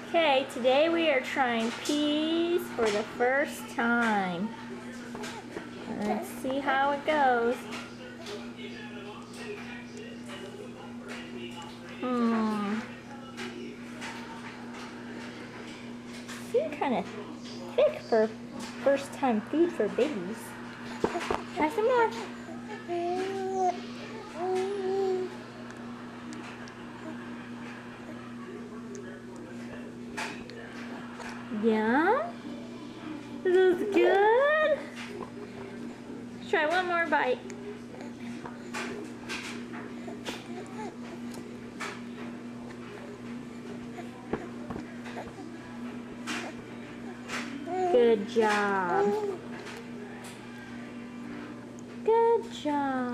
Okay, today we are trying peas for the first time. Let's see how it goes. Seem kind of thick for first time food for babies. Try some more. Yeah? This is good. Let's try one more bite. Good job. Good job.